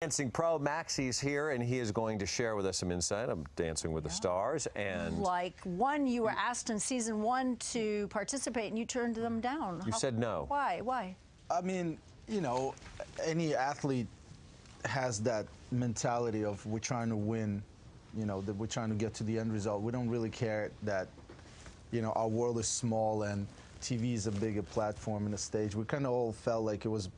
Dancing pro Maxi's here, and he is going to share with us some insight on Dancing with the Stars. And like you were asked in season 1 to participate, and you turned them down. You said no. Why? Why? I mean, you know, any athlete has that mentality of we're trying to win, you know, that we're trying to get to the end result. We don't really care that, you know, our world is small and TV is a bigger platform and a stage. We kind of all felt like it was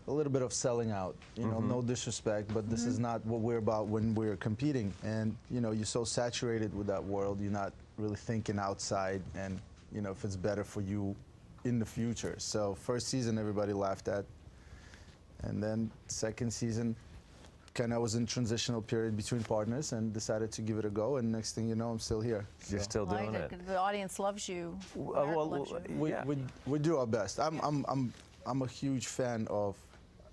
a little bit of selling out, you know, no disrespect, but this is not what we're about when we're competing. And, you know, you're so saturated with that world, you're not really thinking outside and, you know, if it's better for you in the future. So first season, everybody laughed at. And then second season, kind of was in transitional period between partners and decided to give it a go. And next thing you know, I'm still here. You're still doing it. The audience loves you. Well, We do our best. I'm a huge fan of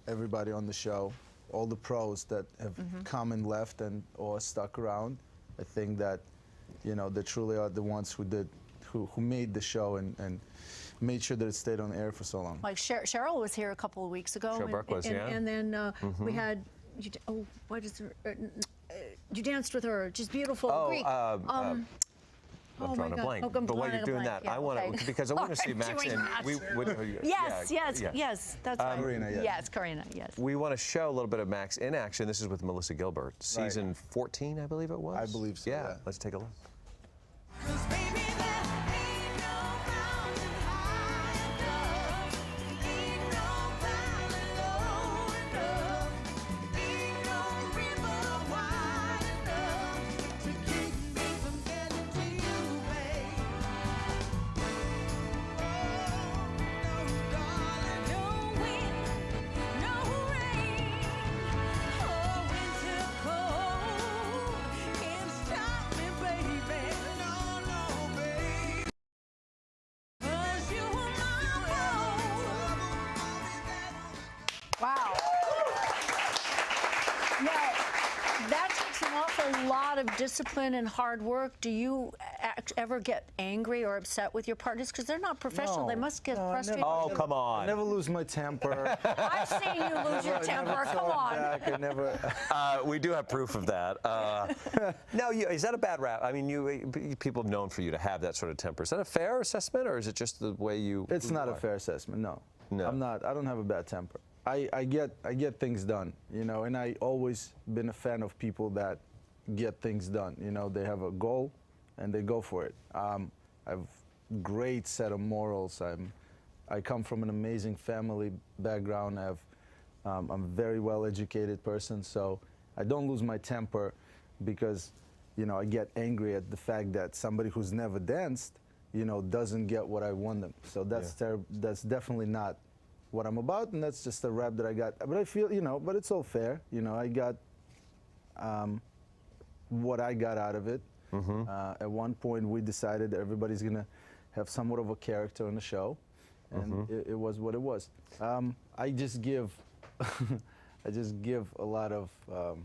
everybody on the show, all the pros that have come and left and or stuck around. I think that, you know, they truly are the ones who made the show and made sure that it stayed on air for so long. Like Cheryl was here a couple of weeks ago. Cheryl Burke was, yeah. And then we had, what is her? You danced with her, just beautiful. Greek. I'm drawing a blank. But while you're doing that, I want to, because I want to see Max in. Yes, that's right. Karina, yes. Yes, Karina, yes. We want to show a little bit of Max in action. This is with Melissa Gilbert, season 14, I believe it was. I believe so. Yeah, let's take a look. Wow. Now, that takes an awful lot of discipline and hard work. Do you ever get angry or upset with your partners? Because they're not professional. No, they must get frustrated. Oh, come on. I never lose my temper. I've seen you lose your temper. Come on. I never. We do have proof of that. Now, is that a bad rap? I mean, people have known for you to have that sort of temper. Is that a fair assessment, or is it just the way you? It's not a fair assessment. No. I'm not. I don't have a bad temper. I get things done, you know, and I always been a fan of people that get things done. You know, they have a goal and they go for it. I have great set of morals. I come from an amazing family background. I'm a very well educated person, so I don't lose my temper because, you know, I get angry at the fact that somebody who's never danced, you know, doesn't get what I want them. So that's that's definitely not what I'm about, and that's just a rap that I got. But I feel, you know, but it's all fair. You know, I got what I got out of it. At one point, we decided that everybody's gonna have somewhat of a character on the show, and it was what it was. I just give, I just give a lot of.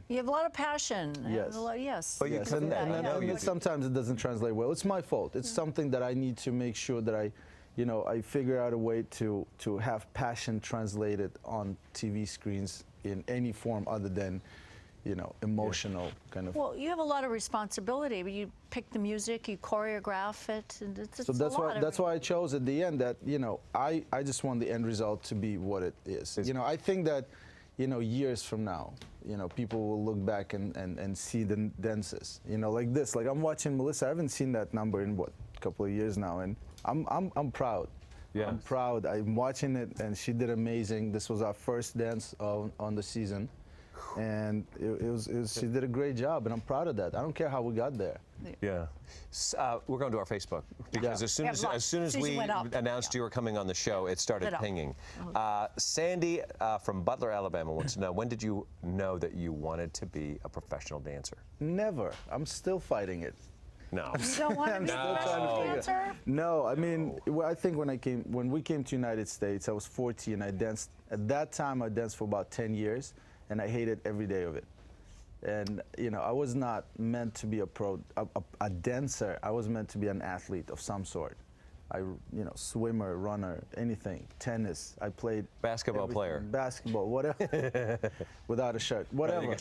You have a lot of passion. Yes. Yes. But yes. And sometimes it doesn't translate well. It's my fault. It's something that I need to make sure that I figure out a way to have passion translated on TV screens in any form other than, you know, emotional kind of. Well, you have a lot of responsibility. But you pick the music, you choreograph it, and it's so that's why I chose at the end that, you know, I just want the end result to be what it is. You know, I think that, you know, years from now, you know, people will look back and see the dances, you know, like this. Like I'm watching Melissa. I haven't seen that number in what, a couple of years now, and I'm proud. Yeah. I'm proud. I'm watching it, and she did amazing. This was our first dance on the season, and she did a great job, and I'm proud of that. I don't care how we got there. Yeah. We're going to our Facebook because as soon as we announced you were coming on the show, it started pinging. Sandy from Butler, Alabama wants to know, when did you know that you wanted to be a professional dancer? Never. I'm still fighting it. No. You don't want to be a professional dancer? No, I mean, I think when we came to United States, I was 14. I danced, at that time I danced for about 10 years, and I hated every day of it. And, you know, I was not meant to be a dancer. I was meant to be an athlete of some sort. swimmer, runner, anything, tennis. I played basketball player, basketball, whatever, without a shirt, whatever.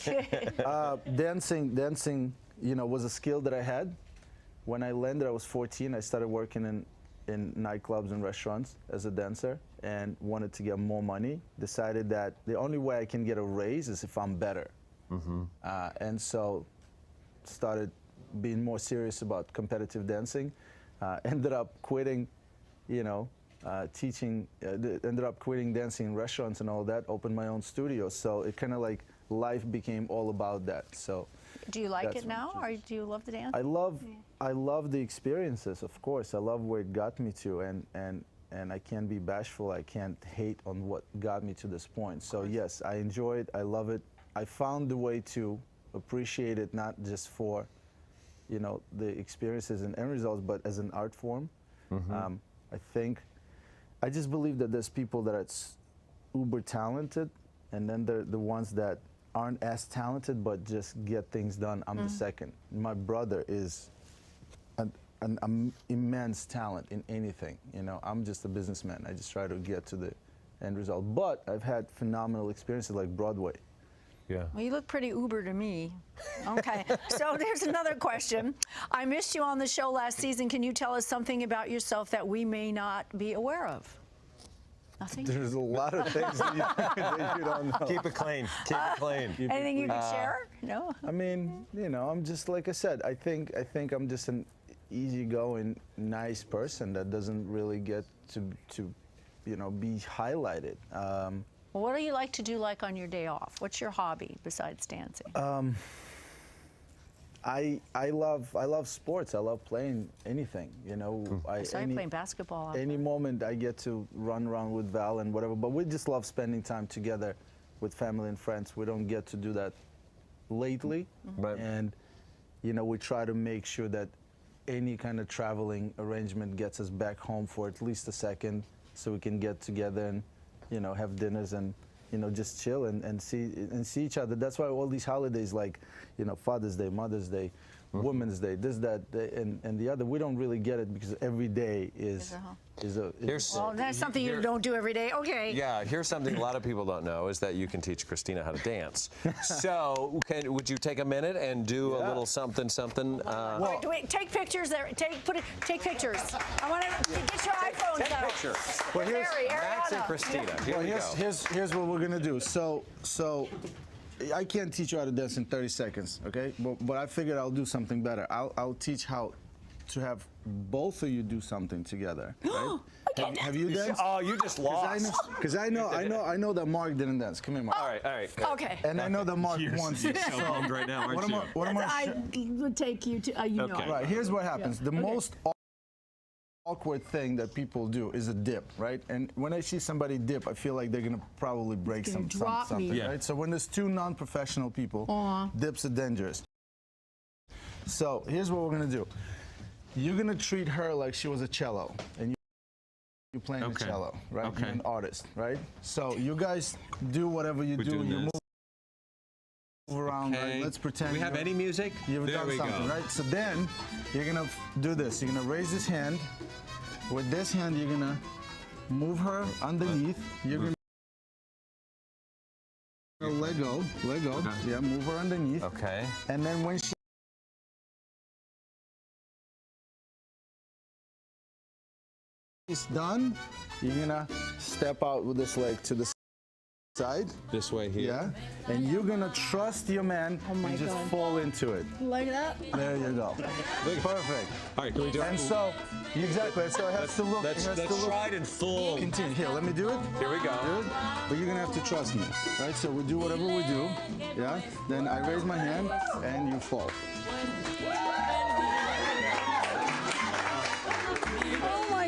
Dancing, was a skill that I had. When I landed, I was 14. I started working in nightclubs and restaurants as a dancer, and wanted to get more money. Decided that the only way I can get a raise is if I'm better, and so started being more serious about competitive dancing. Ended up quitting, teaching, ended up quitting dancing in restaurants and all that, opened my own studio. So it kind of like life became all about that. So do you like it now, or do you love the dance? I love the experiences, of course. I love where it got me to, and I can't be bashful. I can't hate on what got me to this point. So yes, I enjoy it. I love it. I found the way to appreciate it, not just for the experiences and end results, but as an art form. I just believe that there's people that are uber talented, and then there are the ones that aren't as talented but just get things done. I'm the second. My brother is an immense talent in anything. I'm just a businessman. I just try to get to the end result. But I've had phenomenal experiences like Broadway. Yeah. Well, you look pretty uber to me. Okay, so there's another question. I missed you on the show last season. Can you tell us something about yourself that we may not be aware of? Nothing? There's a lot of things that you don't know. Keep it clean. Keep it clean. Anything you can share? No? I mean, I'm just, like I said, I think I'm just an easygoing, nice person that doesn't really get to be highlighted. Well, what do you like to do on your day off? What's your hobby besides dancing? I love sports. I love playing anything. I saw you playing basketball. Any moment I get to run around with Val and whatever. But we just love spending time together with family and friends. We don't get to do that lately, and we try to make sure that any kind of traveling arrangement gets us back home for at least a second, so we can get together and have dinners and just chill and see each other. That's why all these holidays, like Father's Day, Mother's Day, Women's Day, this, that, and the other, we don't really get it because every day is well, that's something you don't do every day. Okay. Yeah, here's something a lot of people don't know is that you can teach Kristina how to dance. So, would you take a minute and do a little something? Wait, take pictures there. Take pictures. I want to get your iPhones take out. Pictures. Well, here's Max and Kristina. Here we go. Here's what we're gonna do. So I can't teach you how to dance in 30 seconds, okay? But I figured I'll do something better. I'll teach how to have both of you do something together, right? Have you danced? Oh, you just lost. Because I know that Mark didn't dance. Come here, Mark. All right. Okay. And I know that Mark wants it. So bummed right now, aren't you? I would take you to, Okay. Right, here's what happens. The most awkward thing that people do is a dip, right? And when I see somebody dip, I feel like they're gonna probably break something, right? So when there's two non-professional people, dips are dangerous. So here's what we're gonna do. You're gonna treat her like she was a cello, and you're playing the cello, right? Okay. You're an artist, right? So you guys do whatever you do. You move around, right? Let's pretend. Do we have any music? You've done something, right? So then you're gonna do this. You're gonna raise this hand. With this hand, you're gonna move her underneath. You're gonna let go. Okay. Yeah, move her underneath. Okay. And then when she's done, you're gonna step out with this leg to the side. This way here. Yeah. And you're gonna trust your man and just fall into it. Like that? There you go. Perfect. All right, can we do it? And so, exactly. So it has to look. Let's try it in full. Continue. Here, let me do it. Here we go. Good. But you're gonna have to trust me, right? So we do whatever we do. Yeah. Then I raise my hand and you fall.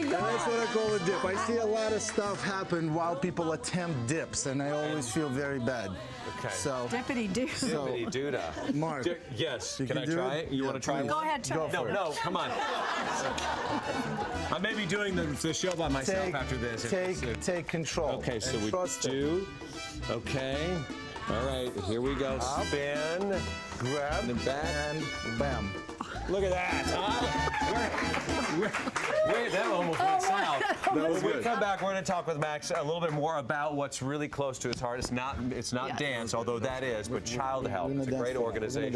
That's what I call a dip. I see a lot of stuff happen while people attempt dips, and I always feel very bad. Okay. So, Dippity-doo. Dippity-doo-dah. Mark. Yes. You Can I do try it? You want to try it? Go ahead, try it. No, come on. I may be doing the show by myself after this. Take control. Okay, so we trust do. Okay. All right, here we go. Up. Spin. Grab. And back. And bam. Look at that. That almost went south. When we come back, we're going to talk with Max a little bit more about what's really close to his heart. It's not dance, although that is, but Child Help. It's a great organization.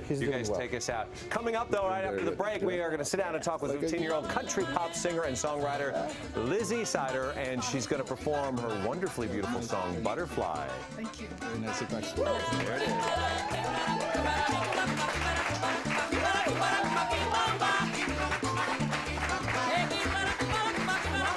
You guys take us out. Coming up, though, right after the break, we are going to sit down and talk with 15-year-old country pop singer and songwriter Lizzie Sider, and she's going to perform her wonderfully beautiful song, Butterfly. Thank you. Very nice. There it is.